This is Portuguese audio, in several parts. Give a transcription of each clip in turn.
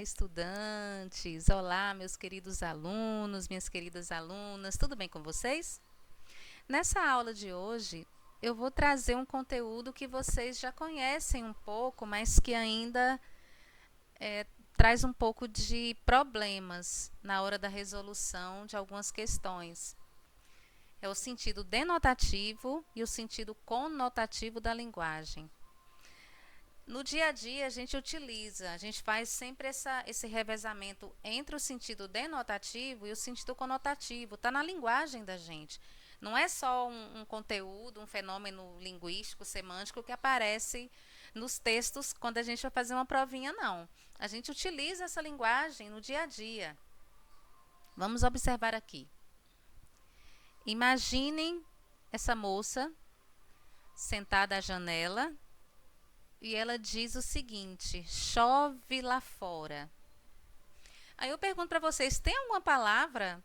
estudantes! Olá, meus queridos alunos, minhas queridas alunas, tudo bem com vocês? Nessa aula de hoje, eu vou trazer um conteúdo que vocês já conhecem um pouco, mas que ainda traz um pouco de problemas na hora da resolução de algumas questões. É o sentido denotativo e o sentido conotativo da linguagem. No dia a dia, a gente faz sempre esse revezamento entre o sentido denotativo e o sentido conotativo. Está na linguagem da gente. Não é só um conteúdo, um fenômeno linguístico, semântico que aparece nos textos quando a gente vai fazer uma provinha, não. A gente utiliza essa linguagem no dia a dia. Vamos observar aqui. Imaginem essa moça sentada à janela e ela diz o seguinte: chove lá fora. Aí eu pergunto para vocês, tem alguma palavra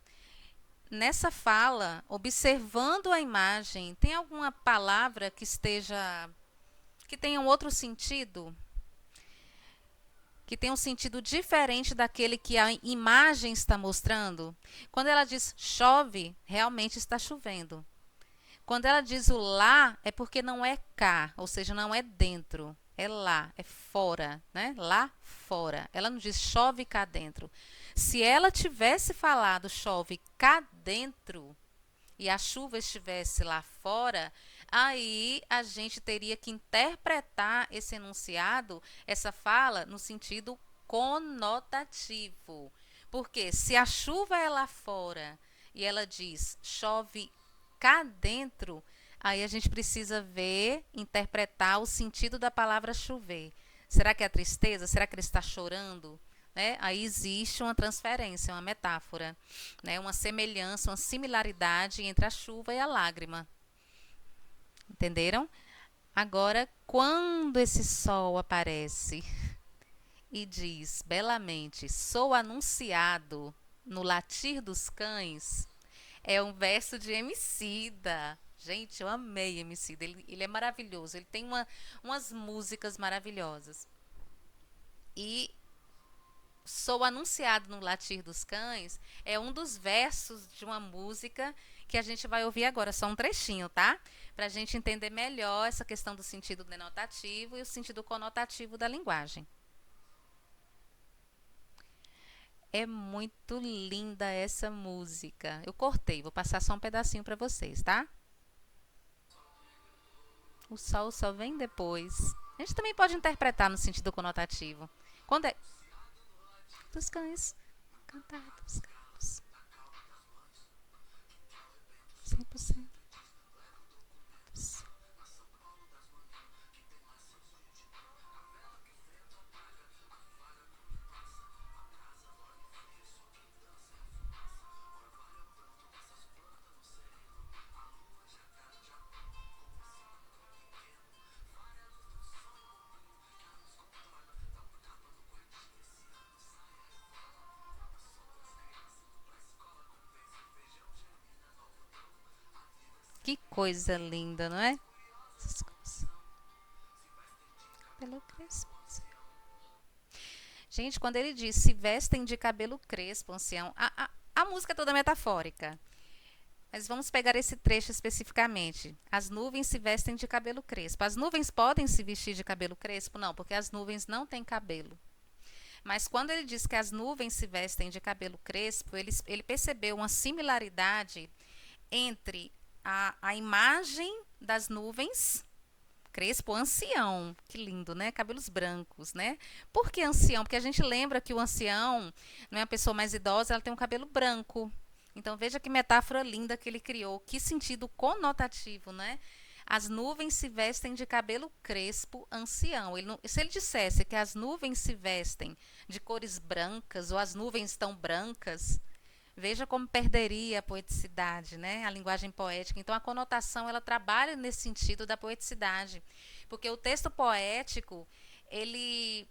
nessa fala, observando a imagem, tem alguma palavra que tenha um outro sentido? Que tenha um sentido diferente daquele que a imagem está mostrando? Quando ela diz chove, realmente está chovendo. Quando ela diz o lá, é porque não é cá, ou seja, não é dentro. É lá, é fora, né? Lá fora. Ela não diz chove cá dentro. Se ela tivesse falado chove cá dentro e a chuva estivesse lá fora, aí a gente teria que interpretar esse enunciado, essa fala, no sentido conotativo. Porque se a chuva é lá fora e ela diz chove cá dentro, aí a gente precisa ver, interpretar o sentido da palavra chover. Será que é a tristeza? Será que ele está chorando? Né? Aí existe uma transferência, uma metáfora, né? Uma semelhança, uma similaridade entre a chuva e a lágrima. Entenderam? Agora, quando esse sol aparece e diz belamente, sou anunciado no latir dos cães, é um verso de Emicida. Gente, eu amei Emicida. Ele é maravilhoso. Ele tem umas músicas maravilhosas. E Sou anunciado no latir dos cães é um dos versos de uma música que a gente vai ouvir agora. Só um trechinho, tá? Para a gente entender melhor essa questão do sentido denotativo e o sentido conotativo da linguagem. É muito linda essa música. Eu cortei, vou passar só um pedacinho para vocês, tá? O sol só vem depois. A gente também pode interpretar no sentido conotativo. Quando é dos cães, cantar dos gatos, 100%. Que coisa linda, não é? Pelo crespo. Gente, quando ele diz se vestem de cabelo crespo, ancião, a música é toda metafórica. Mas vamos pegar esse trecho especificamente. As nuvens se vestem de cabelo crespo. As nuvens podem se vestir de cabelo crespo? Não, porque as nuvens não têm cabelo. Mas quando ele diz que as nuvens se vestem de cabelo crespo, ele percebeu uma similaridade entre a imagem das nuvens, crespo, ancião, que lindo, né? Cabelos brancos, né? Por que ancião? Porque a gente lembra que o ancião, não é uma pessoa mais idosa, ela tem um cabelo branco. Então veja que metáfora linda que ele criou, que sentido conotativo, né? As nuvens se vestem de cabelo crespo, ancião. Se ele dissesse que as nuvens se vestem de cores brancas ou as nuvens estão brancas, veja como perderia a poeticidade, né? A linguagem poética. Então, a conotação, ela trabalha nesse sentido da poeticidade. Porque o texto poético, ele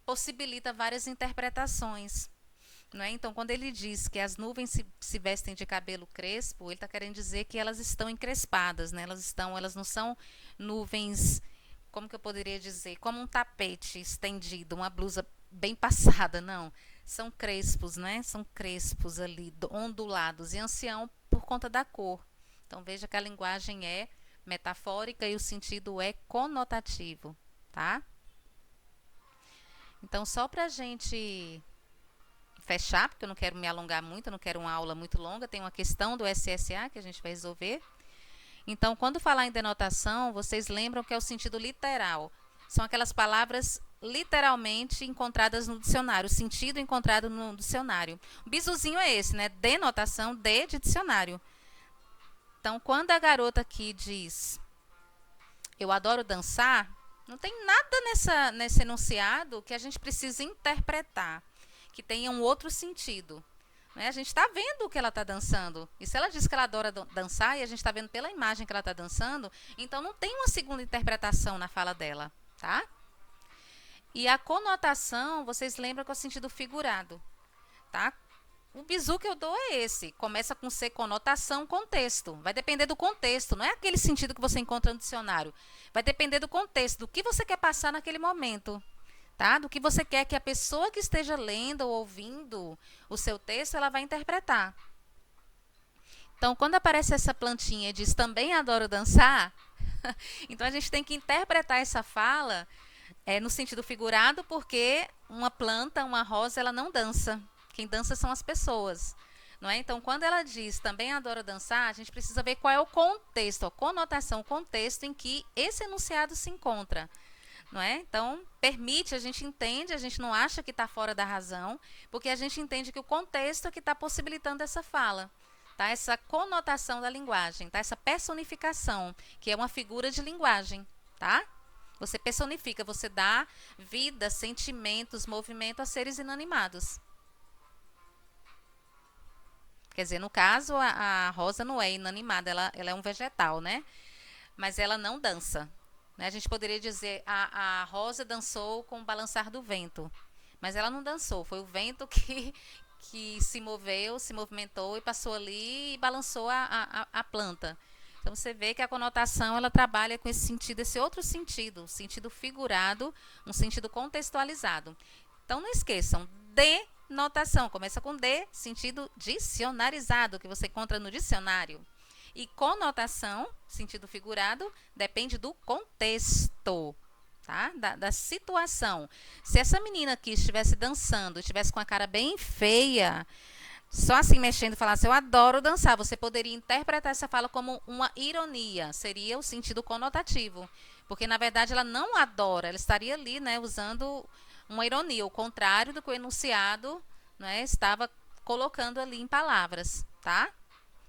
possibilita várias interpretações. Não é? Então, quando ele diz que as nuvens se vestem de cabelo crespo, ele está querendo dizer que elas estão encrespadas, né? Elas não são nuvens, como que eu poderia dizer? Como um tapete estendido, uma blusa bem passada, não. São crespos, né? São crespos ali, ondulados. E ancião por conta da cor. Então veja que a linguagem é metafórica e o sentido é conotativo, tá? Então só pra gente fechar, porque eu não quero me alongar muito, eu não quero uma aula muito longa, tem uma questão do SSA que a gente vai resolver. Então, quando falar em denotação, vocês lembram que é o sentido literal. São aquelas palavras literalmente encontradas no dicionário, o sentido encontrado no dicionário. O bizuzinho é esse, né? Denotação, de dicionário. Então, quando a garota aqui diz eu adoro dançar, não tem nada nesse enunciado que a gente precisa interpretar, que tenha um outro sentido. Né? A gente está vendo que ela está dançando. E se ela diz que ela adora dançar e a gente está vendo pela imagem que ela está dançando, então não tem uma segunda interpretação na fala dela, tá? E a conotação, vocês lembram que é o sentido figurado, tá? O bizu que eu dou é esse. Começa com C, conotação, contexto. Vai depender do contexto. Não é aquele sentido que você encontra no dicionário. Vai depender do contexto, do que você quer passar naquele momento. Tá? Do que você quer que a pessoa que esteja lendo ou ouvindo o seu texto, ela vai interpretar. Então, quando aparece essa plantinha e diz também adoro dançar, então a gente tem que interpretar essa fala no sentido figurado, porque uma planta, uma rosa, ela não dança. Quem dança são as pessoas. Não é? Então, quando ela diz também adoro dançar, a gente precisa ver qual é o contexto, a conotação, o contexto em que esse enunciado se encontra. Não é? Então, permite, a gente entende, a gente não acha que está fora da razão, porque a gente entende que o contexto é que está possibilitando essa fala. Tá? Essa conotação da linguagem, tá? Essa personificação, que é uma figura de linguagem. Tá? Você personifica, você dá vida, sentimentos, movimento a seres inanimados. Quer dizer, no caso, a rosa não é inanimada, ela é um vegetal, né? Mas ela não dança. Né? A gente poderia dizer, a rosa dançou com o balançar do vento. Mas ela não dançou, foi o vento que se moveu, se movimentou e passou ali e balançou a planta. Então você vê que a conotação ela trabalha com esse sentido, esse outro sentido, o sentido figurado, um sentido contextualizado. Então não esqueçam, denotação, começa com D, sentido dicionarizado, que você encontra no dicionário. E conotação, sentido figurado, depende do contexto, tá? Da situação. Se essa menina aqui estivesse dançando, estivesse com a cara bem feia, só assim mexendo e falasse, eu adoro dançar, você poderia interpretar essa fala como uma ironia, seria o sentido conotativo. Porque, na verdade, ela não adora, ela estaria ali, né, usando uma ironia, o contrário do que o enunciado, né, estava colocando ali em palavras, tá?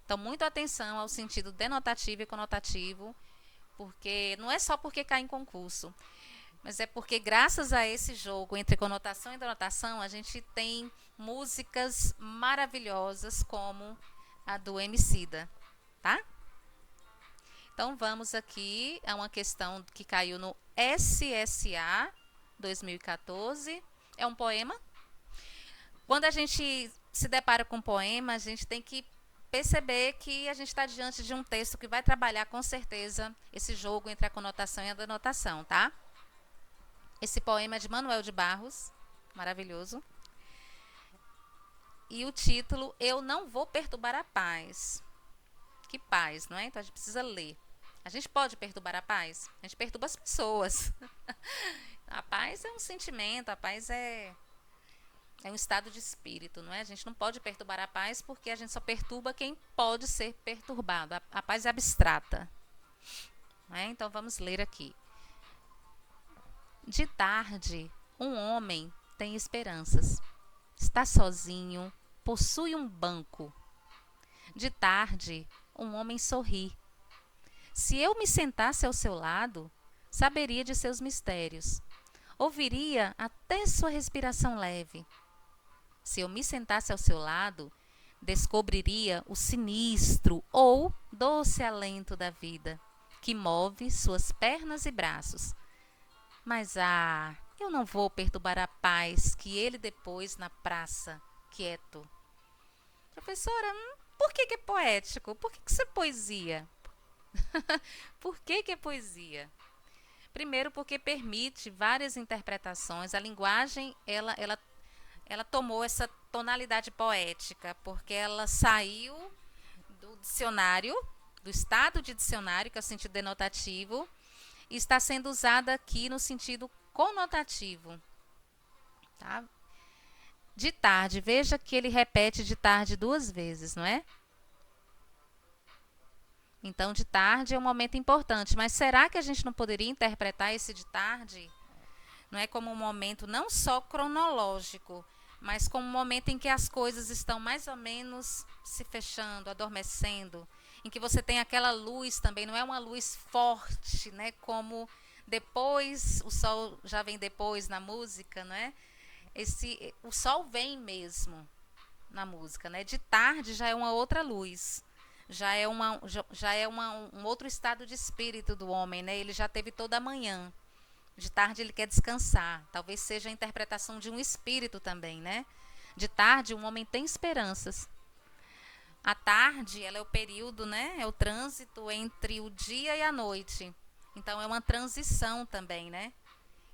Então, muita atenção ao sentido denotativo e conotativo, porque não é só porque cai em concurso, mas é porque graças a esse jogo entre conotação e denotação, a gente tem músicas maravilhosas como a do Emicida, tá? Então, vamos aqui a uma questão que caiu no SSA 2014. É um poema. Quando a gente se depara com um poema, a gente tem que perceber que a gente está diante de um texto que vai trabalhar com certeza esse jogo entre a conotação e a denotação, tá? Esse poema é de Manuel de Barros, maravilhoso. E o título, Eu Não Vou Perturbar a Paz. Que paz, não é? Então a gente precisa ler. A gente pode perturbar a paz? A gente perturba as pessoas. A paz é um sentimento, a paz é um estado de espírito, não é? A gente não pode perturbar a paz porque a gente só perturba quem pode ser perturbado. A paz é abstrata. Não é? Então vamos ler aqui. De tarde, um homem tem esperanças. Está sozinho, possui um banco. De tarde, um homem sorri. Se eu me sentasse ao seu lado, saberia de seus mistérios. Ouviria até sua respiração leve. Se eu me sentasse ao seu lado, descobriria o sinistro ou doce alento da vida, que move suas pernas e braços. Mas eu não vou perturbar a paz que ele depois na praça, quieto. Professora, por que é poético? Por que isso é poesia? Por que é poesia? Primeiro porque permite várias interpretações. A linguagem, ela tomou essa tonalidade poética, porque ela saiu do dicionário, do estado de dicionário, que é o sentido denotativo, e está sendo usada aqui no sentido conotativo. Tá? De tarde, veja que ele repete de tarde duas vezes, não é? Então, de tarde é um momento importante, mas será que a gente não poderia interpretar esse de tarde, não é, como um momento não só cronológico, mas como um momento em que as coisas estão mais ou menos se fechando, adormecendo, em que você tem aquela luz também, não é uma luz forte, né, como depois, o sol já vem depois na música, não é? O sol vem mesmo na música, né? De tarde já é uma outra luz. Um outro estado de espírito do homem, né? Ele já teve toda a manhã. De tarde ele quer descansar. Talvez seja a interpretação de um espírito também, né? De tarde um homem tem esperanças. A tarde, ela é o período, né? É o trânsito entre o dia e a noite. Então é uma transição também, né?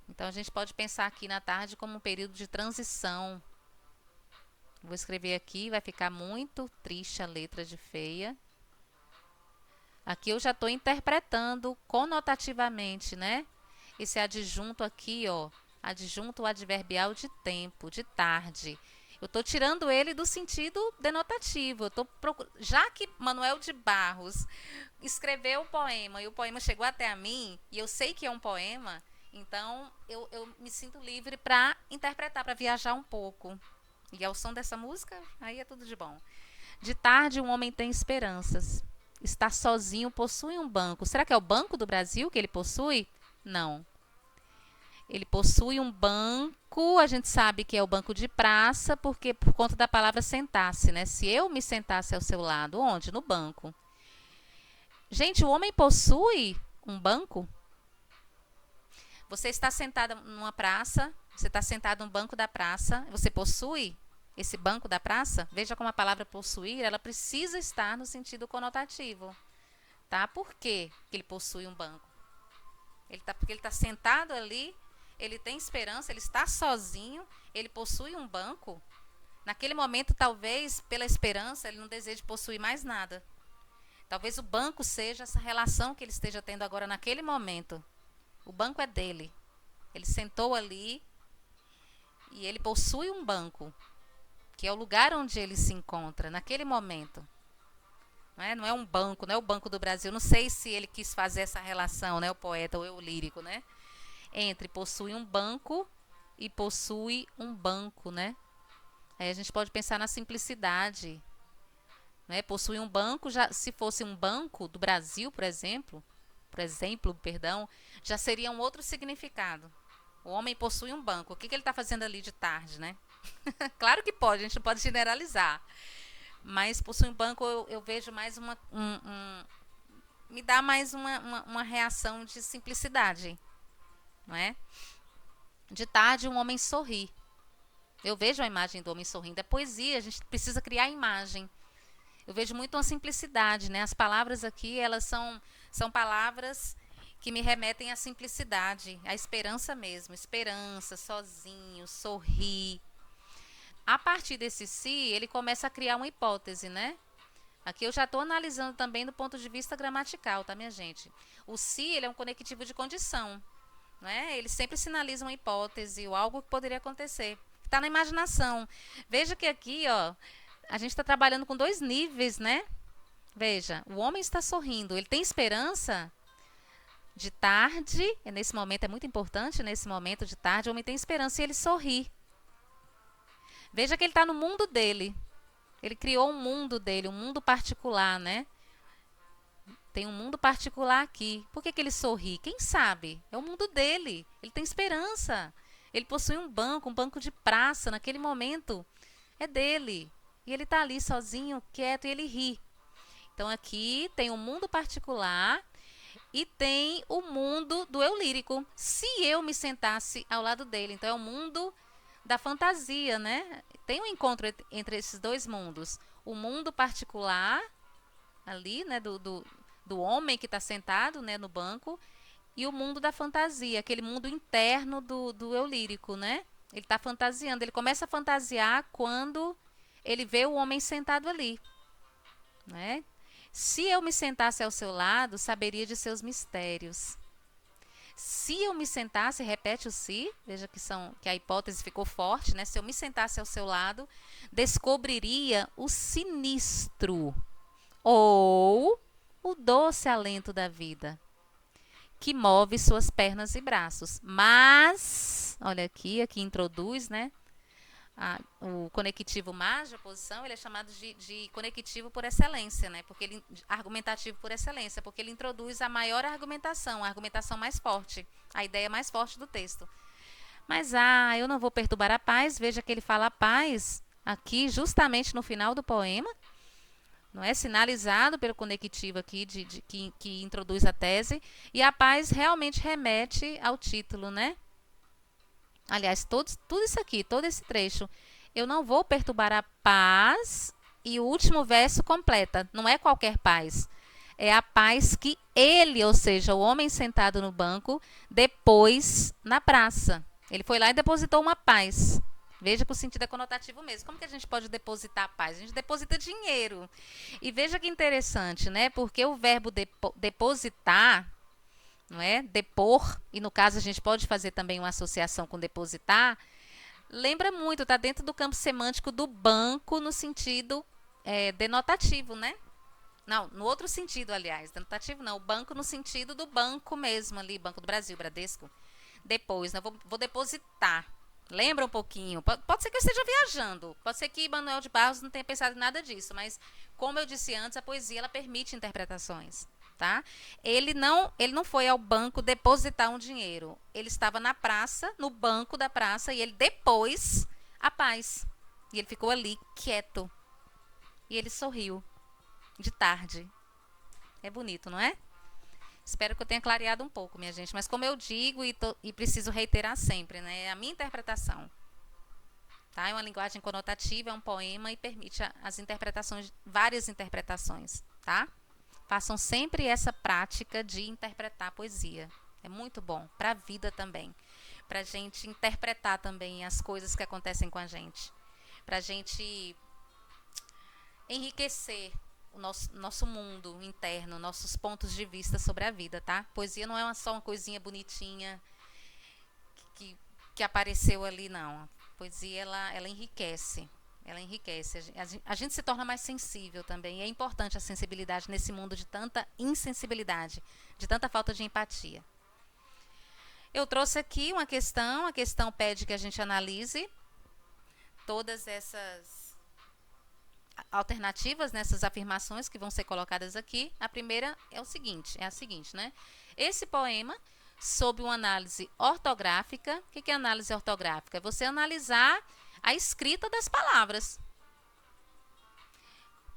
Então a gente pode pensar aqui na tarde como um período de transição. Vou escrever aqui, vai ficar muito triste a letra de feia. Aqui eu já estou interpretando conotativamente, né? Esse adjunto aqui, ó, adjunto adverbial de tempo, de tarde. Eu estou tirando ele do sentido denotativo. Já que Manuel de Barros escreveu o poema e o poema chegou até a mim, e eu sei que é um poema, então eu me sinto livre para interpretar, para viajar um pouco. E ao som dessa música, aí é tudo de bom. De tarde, um homem tem esperanças. Está sozinho, possui um banco. Será que é o Banco do Brasil que ele possui? Não. Ele possui um banco, a gente sabe que é o banco de praça, porque por conta da palavra sentar-se, né? Se eu me sentasse ao seu lado, onde? No banco. Gente, o homem possui um banco? Você está sentada numa praça, você está sentado no banco da praça, você possui esse banco da praça? Veja como a palavra possuir, ela precisa estar no sentido conotativo. Tá? Por que ele possui um banco? Porque ele está sentado ali, ele tem esperança, ele está sozinho, ele possui um banco. Naquele momento, talvez, pela esperança, ele não deseje possuir mais nada. Talvez o banco seja essa relação que ele esteja tendo agora naquele momento. O banco é dele. Ele sentou ali e ele possui um banco, que é o lugar onde ele se encontra naquele momento. Não é um banco, não é o Banco do Brasil. Não sei se ele quis fazer essa relação, né, o poeta ou o lírico, né? Entre possui um banco e possui um banco, né? Aí a gente pode pensar na simplicidade, né? Possui um banco, já se fosse um banco do Brasil, por exemplo, perdão, já seria um outro significado. O homem possui um banco. O que ele está fazendo ali de tarde, né? Claro que pode, a gente não pode generalizar. Mas possui um banco, eu vejo mais me dá mais uma reação de simplicidade, não é? De tarde, um homem sorri. Eu vejo a imagem do homem sorrindo. É poesia, a gente precisa criar a imagem. Eu vejo muito uma simplicidade, né? As palavras aqui, elas são palavras que me remetem à simplicidade, à esperança mesmo. Esperança, sozinho, sorrir. A partir desse se, ele começa a criar uma hipótese, né? Aqui eu já estou analisando também do ponto de vista gramatical, tá, minha gente? O se, ele é um conectivo de condição, não é? Ele sempre sinaliza uma hipótese ou algo que poderia acontecer. Está na imaginação. Veja que aqui, ó, a gente está trabalhando com dois níveis, né? Veja, o homem está sorrindo, ele tem esperança. De tarde, nesse momento é muito importante, nesse momento de tarde, o homem tem esperança e ele sorri. Veja que ele está no mundo dele. Ele criou um mundo dele, um mundo particular, né? Tem um mundo particular aqui. Por que ele sorri? Quem sabe? É o mundo dele. Ele tem esperança. Ele possui um banco de praça. Naquele momento, é dele. E ele está ali sozinho, quieto, e ele ri. Então, aqui tem um mundo particular e tem o mundo do eu lírico. Se eu me sentasse ao lado dele. Então, é o mundo da fantasia, né? Tem um encontro entre esses dois mundos. O mundo particular, ali, né, do homem que está sentado, né, no banco, e o mundo da fantasia, aquele mundo interno do eu lírico, né? Ele está fantasiando, ele começa a fantasiar quando ele vê o homem sentado ali, né? Se eu me sentasse ao seu lado, saberia de seus mistérios. Se eu me sentasse, repete o se, veja que a hipótese ficou forte, né? Se eu me sentasse ao seu lado, descobriria o sinistro ou o doce alento da vida, que move suas pernas e braços. Mas, olha aqui introduz, né? O conectivo mais de oposição, ele é chamado de conectivo por excelência, né? Porque ele argumentativo por excelência, porque ele introduz a maior argumentação, a argumentação mais forte, a ideia mais forte do texto. Mas eu não vou perturbar a paz. Veja que ele fala a paz aqui justamente no final do poema, não é sinalizado pelo conectivo aqui que introduz a tese, e a paz realmente remete ao título, né? Aliás, tudo isso aqui, todo esse trecho. Eu não vou perturbar a paz. E o último verso completa. Não é qualquer paz. É a paz que ele, ou seja, o homem sentado no banco, depois na praça. Ele foi lá e depositou uma paz. Veja que o sentido é conotativo mesmo. Como que a gente pode depositar a paz? A gente deposita dinheiro. E veja que interessante, né? Porque o verbo depositar, não é? Depor, e no caso a gente pode fazer também uma associação com depositar, lembra muito, está dentro do campo semântico do banco no sentido denotativo, né? Não, no outro sentido, aliás, denotativo não, o banco no sentido do banco mesmo ali, Banco do Brasil, Bradesco. Depois, né? Vou depositar. Lembra um pouquinho, pode ser que eu esteja viajando, pode ser que Manuel de Barros não tenha pensado em nada disso, mas como eu disse antes, a poesia ela permite interpretações. Tá? Ele não foi ao banco depositar um dinheiro. Ele estava na praça, no banco da praça, e ele depois a paz. E ele ficou ali, quieto. E ele sorriu. De tarde. É bonito, não é? Espero que eu tenha clareado um pouco, minha gente. Mas como eu digo e preciso reiterar sempre, né? É a minha interpretação. Tá? É uma linguagem conotativa, é um poema e permite as interpretações, várias interpretações, tá? Façam sempre essa prática de interpretar a poesia. É muito bom para a vida também. Para a gente interpretar também as coisas que acontecem com a gente. Para a gente enriquecer o nosso mundo interno, nossos pontos de vista sobre a vida, tá? Poesia não é só uma coisinha bonitinha que apareceu ali, não. A poesia, ela enriquece. Ela enriquece. A gente se torna mais sensível também. E é importante a sensibilidade nesse mundo de tanta insensibilidade, de tanta falta de empatia. Eu trouxe aqui uma questão. A questão pede que a gente analise todas essas alternativas, nessas afirmações que vão ser colocadas aqui. A primeira é a seguinte, né? Esse poema, sob uma análise ortográfica. O que é análise ortográfica? É você analisar a escrita das palavras.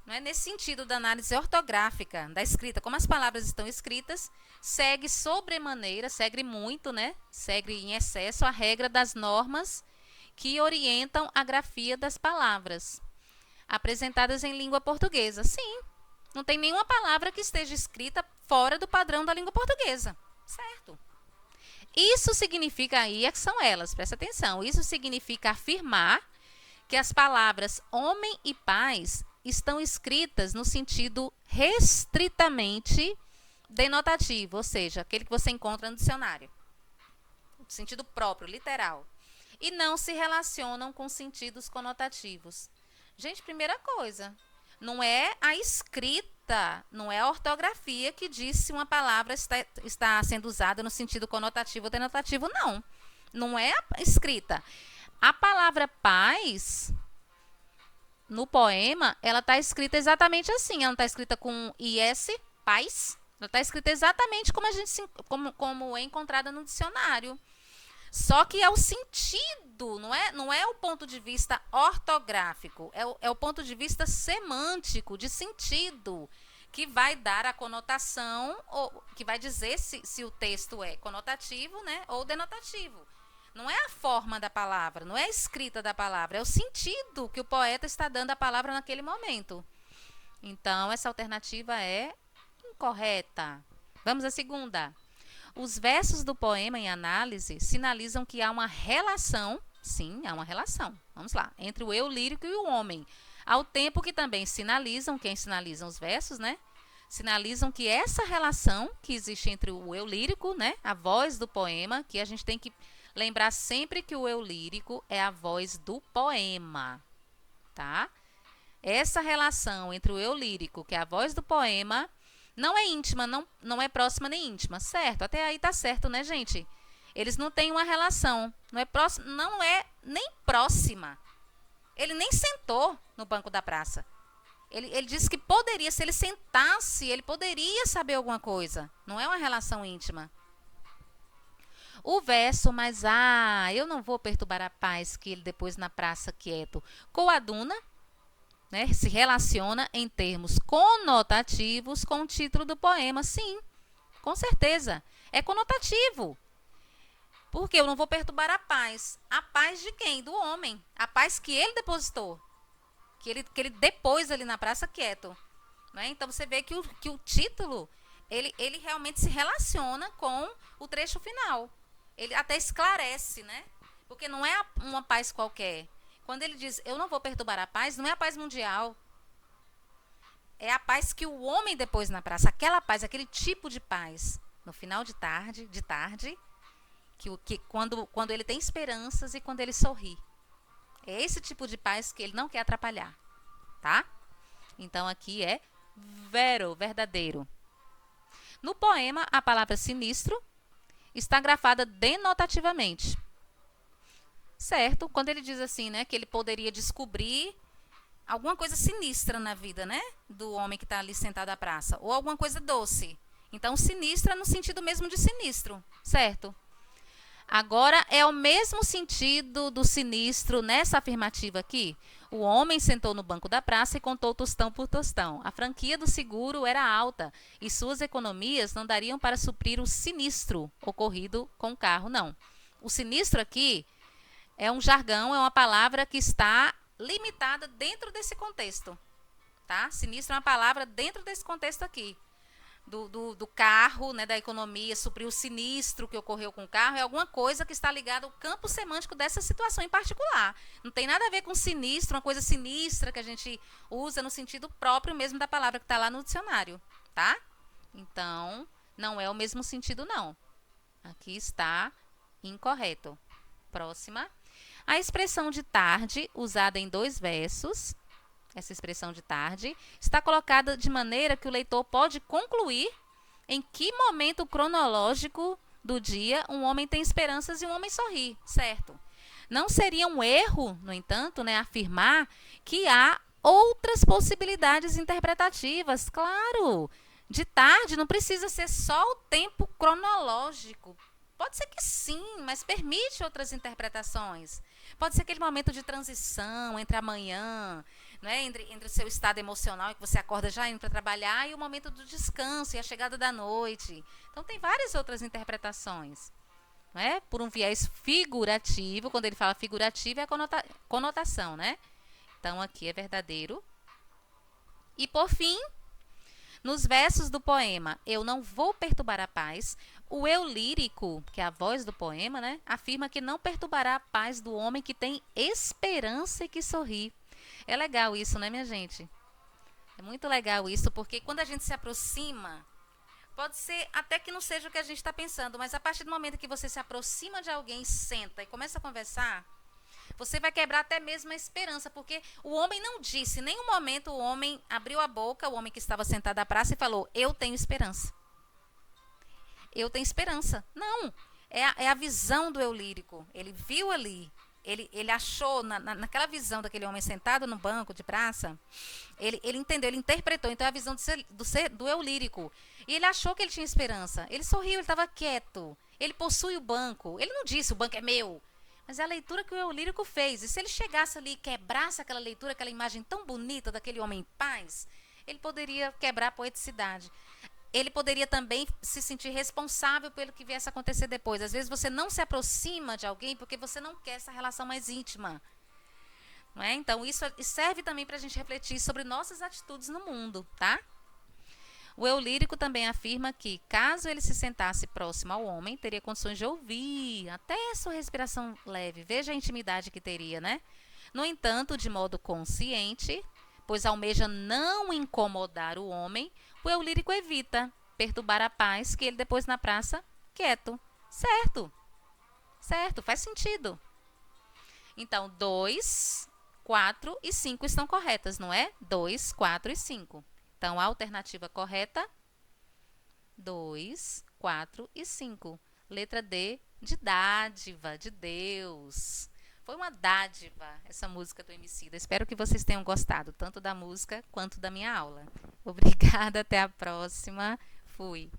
Não é nesse sentido da análise ortográfica, da escrita, como as palavras estão escritas, segue sobremaneira, segue muito, né? Segue em excesso a regra das normas que orientam a grafia das palavras apresentadas em língua portuguesa. Sim, não tem nenhuma palavra que esteja escrita fora do padrão da língua portuguesa, certo? Isso significa, aí é que são elas, presta atenção, isso significa afirmar que as palavras homem e paz estão escritas no sentido restritamente denotativo, ou seja, aquele que você encontra no dicionário, no sentido próprio, literal, e não se relacionam com sentidos conotativos. Gente, primeira coisa, não é a escrita, não é a ortografia que diz se uma palavra está sendo usada no sentido conotativo ou denotativo, não. Não é a escrita. A palavra paz, no poema, ela está escrita exatamente assim. Ela não está escrita com IS, paz. Ela está escrita exatamente como é encontrada no dicionário. Só que é o sentido, não é o ponto de vista ortográfico, é o ponto de vista semântico, de sentido, que vai dar a conotação, ou que vai dizer se o texto é conotativo, né, ou denotativo. Não é a forma da palavra, não é a escrita da palavra, é o sentido que o poeta está dando à palavra naquele momento. Então, essa alternativa é incorreta. Vamos à segunda. Os versos do poema em análise sinalizam que há uma relação, sim, há uma relação, vamos lá, entre o eu lírico e o homem, ao tempo que também sinalizam, quem sinalizam os versos, né? Sinalizam que essa relação que existe entre o eu lírico, né, a voz do poema, que a gente tem que lembrar sempre que o eu lírico é a voz do poema, tá? Essa relação entre o eu lírico, que é a voz do poema, não é íntima, não é próxima nem íntima, certo? Até aí tá certo, né, gente? Eles não têm uma relação, não é próxima, não é nem próxima. Ele nem sentou no banco da praça. Ele disse que poderia, se ele sentasse, ele poderia saber alguma coisa. Não é uma relação íntima. O verso, mas eu não vou perturbar a paz que ele depois na praça quieto, coaduna, né, se relaciona em termos conotativos com o título do poema. Sim, com certeza. É conotativo. Porque eu não vou perturbar a paz. A paz de quem? Do homem. A paz que ele depositou. Que ele depôs ali na praça quieto. Né? Então você vê que o título, ele realmente se relaciona com o trecho final. Ele até esclarece, né? Porque não é uma paz qualquer. Quando ele diz, eu não vou perturbar a paz, não é a paz mundial. É a paz que o homem depôs na praça. Aquela paz, aquele tipo de paz. No final de tarde, que quando ele tem esperanças e quando ele sorri. É esse tipo de paz que ele não quer atrapalhar, tá? Então aqui é verdadeiro. No poema, a palavra sinistro está grafada denotativamente. Certo? Quando ele diz assim, né, que ele poderia descobrir alguma coisa sinistra na vida, né, do homem que está ali sentado à praça, ou alguma coisa doce. Então, sinistra no sentido mesmo de sinistro, certo? Agora, é o mesmo sentido do sinistro nessa afirmativa aqui. O homem sentou no banco da praça e contou tostão por tostão. A franquia do seguro era alta e suas economias não dariam para suprir o sinistro ocorrido com o carro, não. O sinistro aqui é um jargão, é uma palavra que está limitada dentro desse contexto. Tá? Sinistro é uma palavra dentro desse contexto aqui. Do carro, né, da economia, suprir o sinistro que ocorreu com o carro, é alguma coisa que está ligada ao campo semântico dessa situação em particular. Não tem nada a ver com sinistro, uma coisa sinistra que a gente usa no sentido próprio mesmo da palavra que está lá no dicionário, tá? Então, não é o mesmo sentido, não. Aqui está incorreto. Próxima. A expressão de tarde, usada em 2 versos, essa expressão de tarde, está colocada de maneira que o leitor pode concluir em que momento cronológico do dia um homem tem esperanças e um homem sorri, certo? Não seria um erro, no entanto, né, afirmar que há outras possibilidades interpretativas. Claro, de tarde não precisa ser só o tempo cronológico. Pode ser que sim, mas permite outras interpretações. Pode ser aquele momento de transição entre a manhã, né, entre o seu estado emocional, que você acorda já indo para trabalhar, e o momento do descanso e a chegada da noite. Então, tem várias outras interpretações. Não é? Por um viés figurativo, quando ele fala figurativo, é a conotação, né? Então, aqui é verdadeiro. E, por fim, nos versos do poema Eu Não Vou Perturbar a Paz, o eu lírico, que é a voz do poema, né, afirma que não perturbará a paz do homem que tem esperança e que sorri. É legal isso, né, minha gente? É muito legal isso, porque quando a gente se aproxima, pode ser até que não seja o que a gente está pensando, mas a partir do momento que você se aproxima de alguém, senta e começa a conversar, você vai quebrar até mesmo a esperança, porque o homem não disse, em nenhum momento o homem abriu a boca, o homem que estava sentado à praça, e falou, eu tenho esperança. Eu tenho esperança. Não, é a visão do eu lírico. Ele viu ali, ele achou, naquela visão daquele homem sentado no banco de praça, ele entendeu, ele interpretou, então é a visão do eu lírico. E ele achou que ele tinha esperança. Ele sorriu, ele estava quieto. Ele possui o banco. Ele não disse, o banco é meu. Mas é a leitura que o eu lírico fez. E se ele chegasse ali e quebrasse aquela leitura, aquela imagem tão bonita daquele homem em paz, ele poderia quebrar a poeticidade. Ele poderia também se sentir responsável pelo que viesse a acontecer depois. Às vezes você não se aproxima de alguém porque você não quer essa relação mais íntima. Não é? Então, isso serve também para a gente refletir sobre nossas atitudes no mundo, tá? O eu lírico também afirma que, caso ele se sentasse próximo ao homem, teria condições de ouvir até sua respiração leve. Veja a intimidade que teria, né? No entanto, de modo consciente, pois almeja não incomodar o homem, o eu lírico evita perturbar a paz que ele depois na praça, quieto. Certo, certo, faz sentido. Então, 2, 4 e 5 estão corretas, não é? 2, 4 e 5. Então, a alternativa correta, 2, 4 e 5. Letra D, de dádiva, de Deus. Foi uma dádiva essa música do Emicida. Espero que vocês tenham gostado, tanto da música quanto da minha aula. Obrigada, até a próxima. Fui.